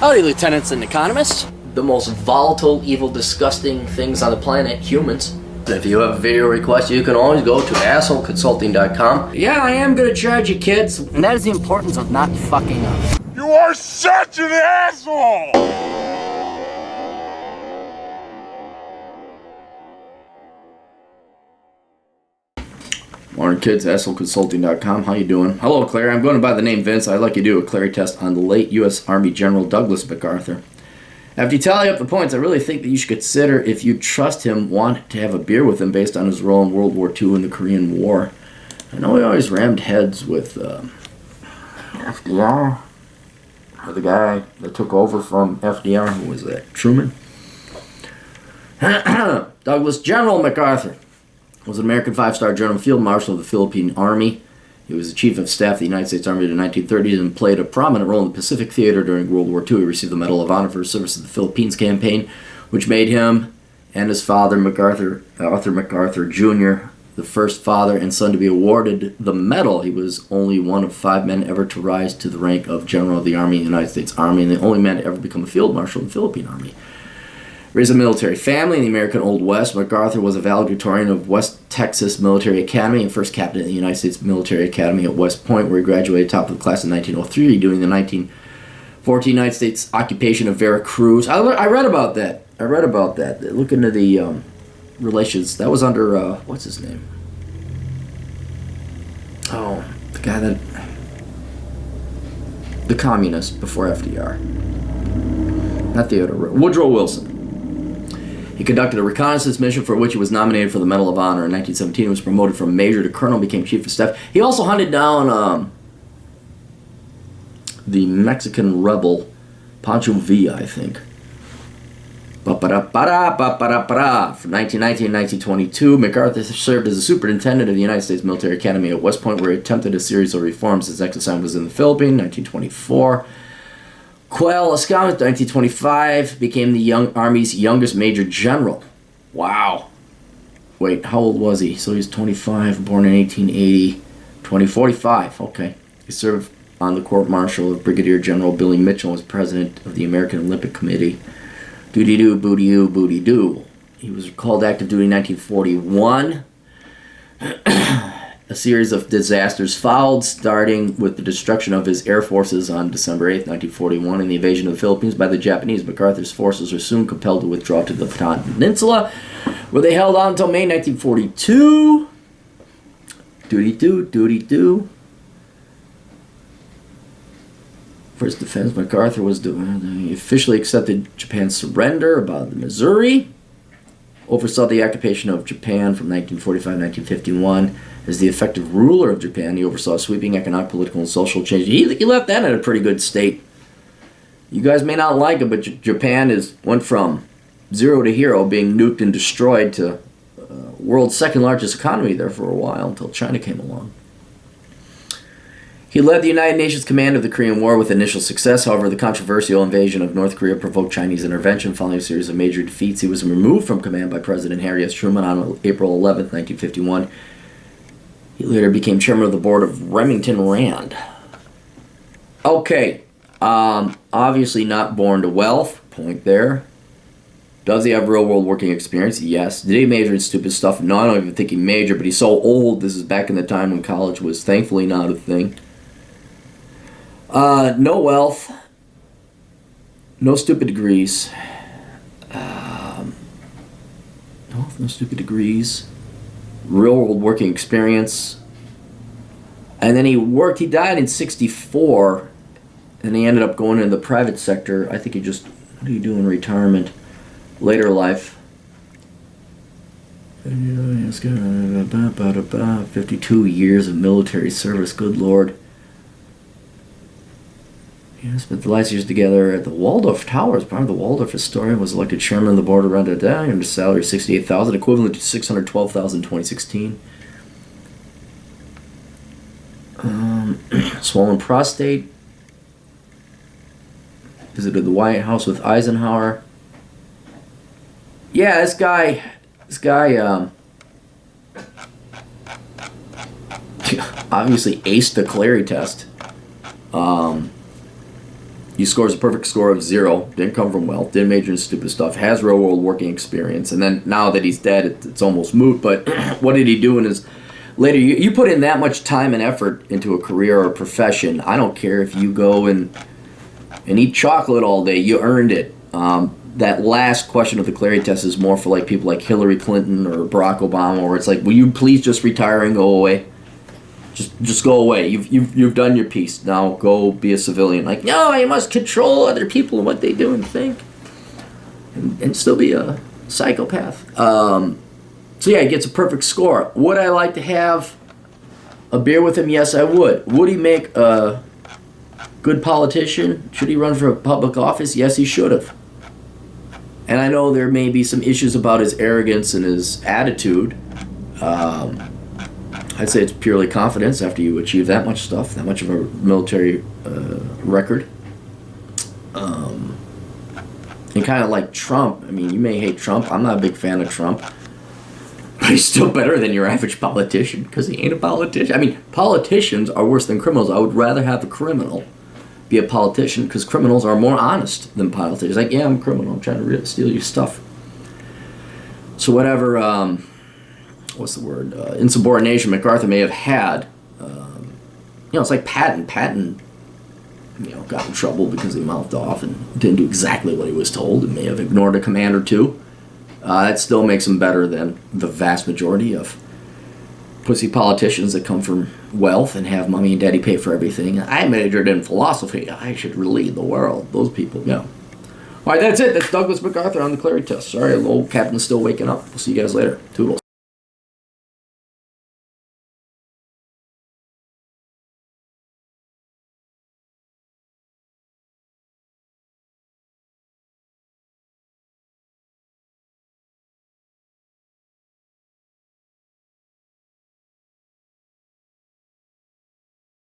Howdy, lieutenants and economists. The most volatile, evil, disgusting things on the planet, humans. If you have a video request, you can always go to assholeconsulting.com. Yeah, I am gonna charge you, kids. And that is the importance of not fucking up. You are such an asshole! Morning, kids. assholeconsulting.com. How you doing? Hello, Clarey. I'm going by the name Vince. I'd like you to do a Clarey test on the late U.S. Army General Douglas MacArthur. After you tally up the points, I really think that you should consider if you trust him, want to have a beer with him based on his role in World War II and the Korean War. I know he always rammed heads with FDR, or the guy that took over from FDR. Who was that? Truman? Douglas General MacArthur was an American five-star General Field Marshal of the Philippine Army. He was the Chief of Staff of the United States Army in the 1930s and played a prominent role in the Pacific Theater during World War II. He received the Medal of Honor for his service in the Philippines campaign, which made him and his father, Arthur MacArthur Jr., the first father and son to be awarded the medal. He was only one of 5 men ever to rise to the rank of General of the Army in the United States Army, and the only man to ever become a Field Marshal in the Philippine Army. Raised in a military family in the American Old West, MacArthur was a valedictorian of West Texas Military Academy and first captain in the United States Military Academy at West Point, where he graduated top of the class in 1903 during the 1914 United States occupation of Veracruz. I read about that. Look into the relations. That was under, what's his name? Oh, the guy that... the communist before FDR. Not Theodore. Woodrow Wilson. He conducted a reconnaissance mission for which he was nominated for the Medal of Honor in 1917. He was promoted from major to colonel, became chief of staff. He also hunted down the Mexican rebel Pancho Villa, I think. From 1919 to 1922, MacArthur served as a superintendent of the United States Military Academy at West Point, where he attempted a series of reforms. His next assignment was in the Philippines, 1924. Quell Escalante, 1925, became the Army's youngest major general. Wow. Wait, how old was he? So he's 25, born in 1880. 2045, okay. He served on the court-martial of Brigadier General Billy Mitchell and was president of the American Olympic Committee. Doody-doo, booty-doo, booty-doo. He was called active duty in 1941. A series of disasters followed, starting with the destruction of his air forces on December 8, 1941, and the invasion of the Philippines by the Japanese. MacArthur's forces were soon compelled to withdraw to the Bataan Peninsula, where they held on until May 1942. Doody-doo, doody-doo. For his defense, MacArthur was he officially accepted Japan's surrender about the Missouri, oversaw the occupation of Japan from 1945 to 1951. As the effective ruler of Japan, he oversaw sweeping economic, political, and social change. He left that in a pretty good state. You guys may not like it, but Japan went from zero to hero, being nuked and destroyed, to world's second largest economy there for a while until China came along. He led the United Nations command of the Korean War with initial success. However, the controversial invasion of North Korea provoked Chinese intervention. Following a series of major defeats, he was removed from command by President Harry S. Truman on April 11, 1951. He later became chairman of the board of Remington Rand. Okay, obviously not born to wealth, point there. Does he have real-world working experience? Yes. Did he major in stupid stuff? No, I don't even think he majored, but he's so old. This is back in the time when college was thankfully not a thing. No wealth. No stupid degrees. No stupid degrees. Real-world working experience. And then he died in 1964, and he ended up going into the private sector. I think what do you do in retirement? Later life. 52 years of military service, good Lord. Yeah, spent the last years together at the Waldorf Towers. Part of the Waldorf Astoria, was elected chairman of the board around that day, and a salary of $68,000, equivalent to $612,000 in 2016. Swollen prostate. Visited the White House with Eisenhower. Yeah, this guy obviously aced the Clarey test. He scores a perfect score of 0. Didn't come from wealth. Didn't major in stupid stuff. Has real world working experience. And then now that he's dead, it's almost moot. But what did he do in his later? You put in that much time and effort into a career or a profession. I don't care if you go and eat chocolate all day. You earned it. That last question of the Clarey test is more for like people like Hillary Clinton or Barack Obama, where it's like, will you please just retire and go away? Just go away. You've done your piece. Now go be a civilian. Like, no, you must control other people and what they do and think, and still be a psychopath. So yeah, he gets a perfect score. Would I like to have a beer with him? Yes, I would. Would he make a good politician? Should he run for a public office? Yes, he should have. And I know there may be some issues about his arrogance and his attitude. I'd say it's purely confidence after you achieve that much stuff, that much of a military record. And kind of like Trump. I mean, you may hate Trump. I'm not a big fan of Trump. But he's still better than your average politician because he ain't a politician. I mean, politicians are worse than criminals. I would rather have a criminal be a politician because criminals are more honest than politicians. Like, yeah, I'm a criminal. I'm trying to steal your stuff. So whatever... what's the word? Insubordination MacArthur may have had. It's like Patton. Patton, got in trouble because he mouthed off and didn't do exactly what he was told and may have ignored a command or two. That still makes him better than the vast majority of pussy politicians that come from wealth and have mommy and daddy pay for everything. I majored in philosophy. I should lead the world. Those people, All right, that's it. That's Douglas MacArthur on the Clarey test. Sorry, the old captain's still waking up. We'll see you guys later. Toodles.